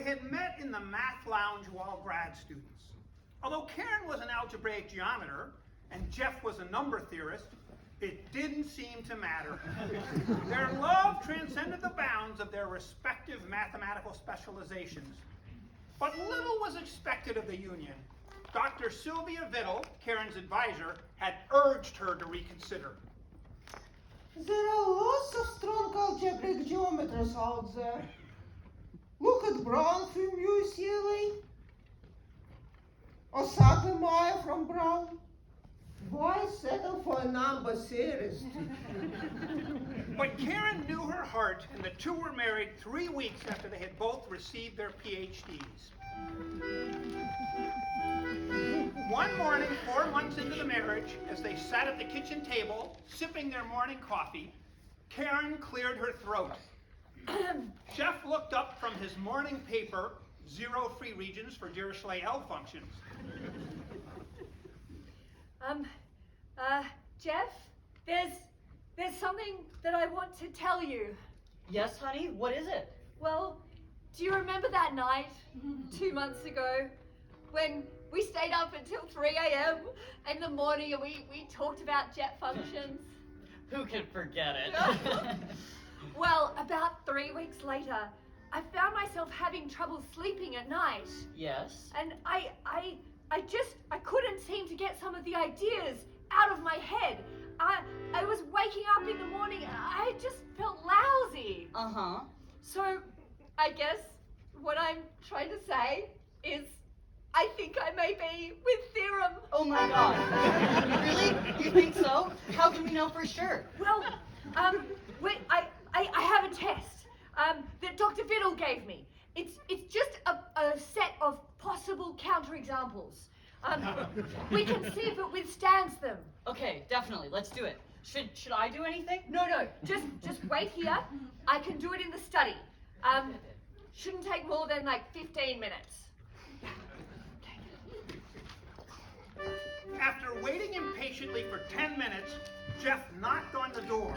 They had met in the math lounge while grad students. Although Karen was an algebraic geometer and Jeff was a number theorist, it didn't seem to matter. Their love transcended the bounds of their respective mathematical specializations. But little was expected of the union. Dr. Sylvia Vittle, Karen's advisor, had urged her to reconsider. There are lots of strong algebraic geometers out there. Look at Brown from UCLA. Or Sattermeyer from Brown. Why settle for a number theorist? But Karen knew her heart, and the two were married 3 weeks after they had both received their PhDs. One morning, 4 months into the marriage, as they sat at the kitchen table, sipping their morning coffee, Karen cleared her throat. Jeff looked up from his morning paper, 0 free regions for Dirichlet L functions. Jeff, there's something that I want to tell you. Yes, honey, what is it? Well, do you remember that night 2 months ago when we stayed up until 3 a.m. in the morning and we talked about jet functions? Who can forget it? Well, about 3 weeks later, I found myself having trouble sleeping at night. Yes. And I couldn't seem to get some of the ideas out of my head. I was waking up in the morning and I just felt lousy. Uh-huh. So I guess what I'm trying to say is I think I may be with theorem. Oh my God. Really? You think so? How can we know for sure? Well, wait, I have a test that Dr. Vittle gave me. It's just a set of possible counterexamples. We can see if it withstands them. Okay, definitely. Let's do it. Should I do anything? No, just wait here. I can do it in the study. Shouldn't take more than like 15 minutes. After waiting impatiently for 10 minutes, Jeff knocked on the door.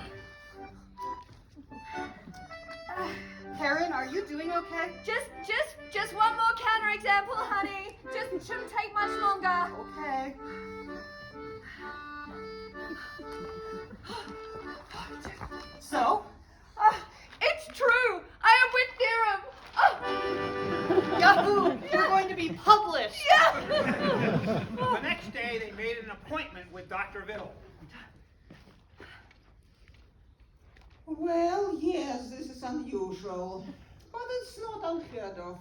Karen, are you doing okay? Just one more counterexample, honey. Just shouldn't take much longer. Okay. So? It's true. I am with theorem. Yahoo! You're going to be published. Yeah. The next day, they made an appointment with Dr. Vittle. Well, yes, this is unusual, but it's not unheard of.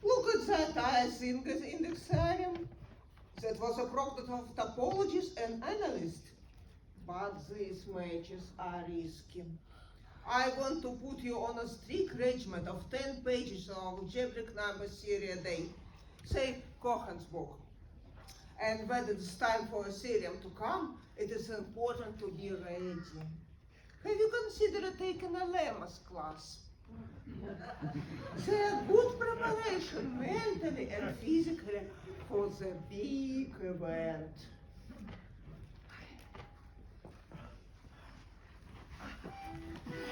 Look at that indexarium. That was a product of topologists and analysts. But these matches are risky. I want to put you on a strict regimen of 10 pages of algebraic number theory a day. Say Cohen's book. And when it's time for a theorem to come, it is important to be ready. Have you considered taking a Lemma's class? They're good preparation mentally and physically for the big event.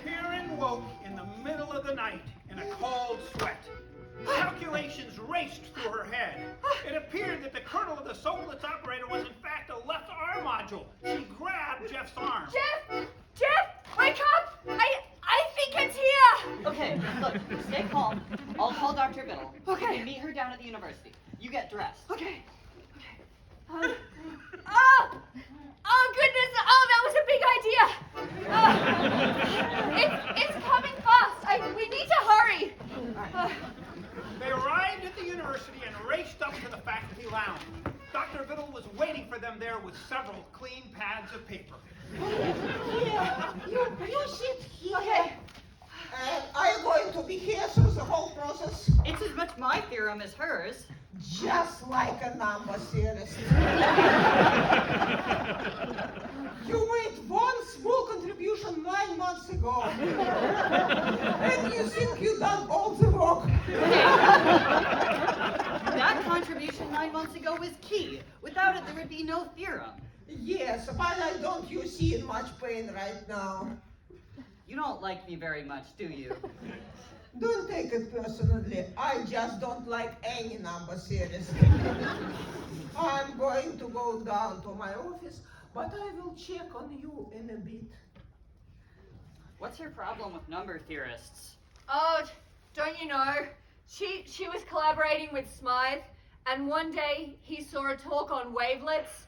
Karen woke in the middle of the night in a cold sweat. Calculations raced through her head. It appeared that the kernel of the Sokolitz operator was in fact a left arm module. She grabbed Jeff's arm. Jeff, wake up! I think it's here. Okay, look, stay calm. I'll call Dr. Vittle. Okay. We meet her down at the university. You get dressed. Okay. Oh goodness! Oh, that was a big idea. It's coming fast. We need to hurry. They arrived at the university and raced up to the faculty lounge. Dr. Vittle was waiting for them there with several clean pads of paper. Yeah, you sit here. Okay. And are you going to be here through the whole process? It's as much my theorem as hers. Just like a number theorist. You made one small contribution 9 months ago. And you think you've done all the work. That contribution 9 months ago was key. Without it, there would be no theorem. Yes, but I don't you see in much pain right now. You don't like me very much, do you? don't take it personally. I just don't like any number, seriously. I'm going to go down to my office, but I will check on you in a bit. What's your problem with number theorists? Oh, don't you know? She was collaborating with Smythe, and one day he saw a talk on wavelets,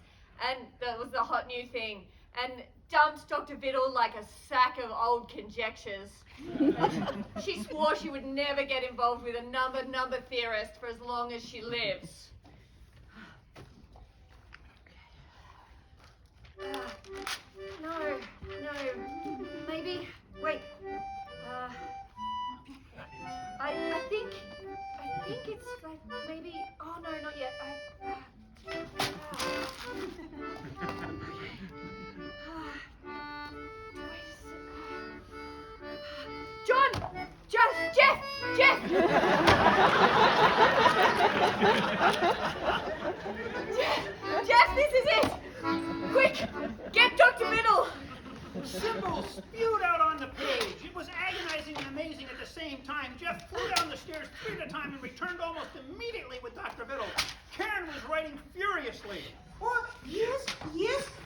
and that was the hot new thing, and dumped Dr. Biddle like a sack of old conjectures. She swore she would never get involved with a number theorist for as long as she lives. No, maybe, wait, I think it's like maybe, oh no, not yet, John! Jeff! Jeff, this is it! Quick, get Dr. Biddle! Symbols spewed out on the page. It was agonizing and amazing at the same time. Jeff flew down the stairs 3 at a time and returned almost immediately with Dr. Biddle. Karen was writing furiously. Oh, yes,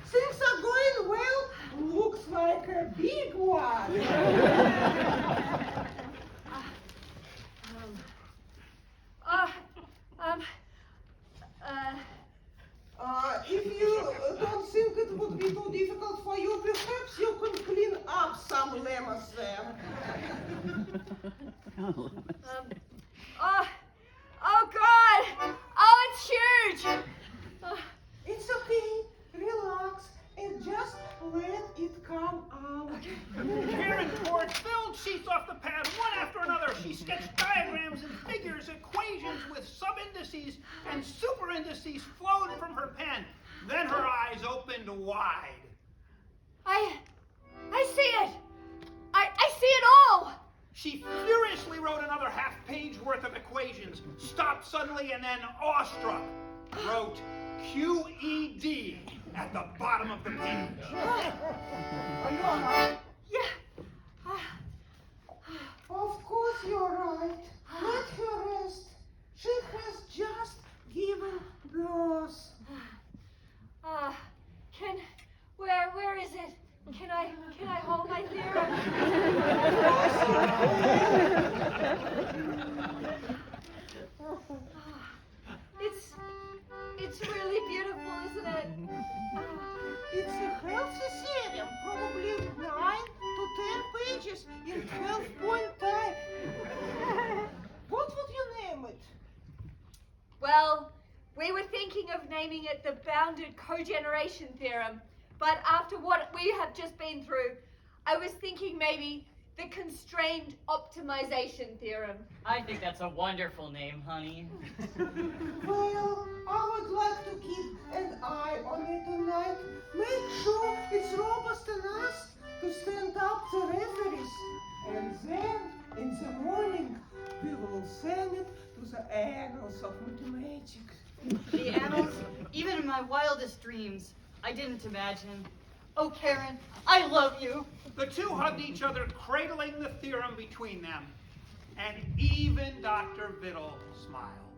things are going well. Looks like a big one. If you don't think it would be too difficult for you, perhaps you can clean up some lemons there. Oh God! Oh, it's huge! It's okay, relax, and just let it come out. Karen poured filled sheets off the pad one after another. She sketched diagrams and figures, equations with subindices and superindices flowed from her pen. Then her eyes opened wide. I see it! I see it all! She furiously wrote another half-page worth of equations, stopped suddenly, and then, awestruck, wrote QED at the bottom of the page. Are you all right? Yeah. Of course you're right. Let her rest. She has just given birth. Where is it? Can I hold my theorem? It's really beautiful, isn't it? It's a healthy theorem, probably 9 to 10 pages in 12-point type. What would you name it? Well, we were thinking of naming it the bounded cogeneration theorem, but after what we have just been through, I was thinking maybe the constrained optimization theorem. I think that's a wonderful name, honey. Well, I would like to keep an eye on it tonight. Make sure it's robust enough to stand up the referees. And then, in the morning, we will send it to the annals of mathematics. The annals, even in my wildest dreams, I didn't imagine. Oh, Karen, I love you. The two hugged each other, cradling the theorem between them. And even Dr. Biddle smiled.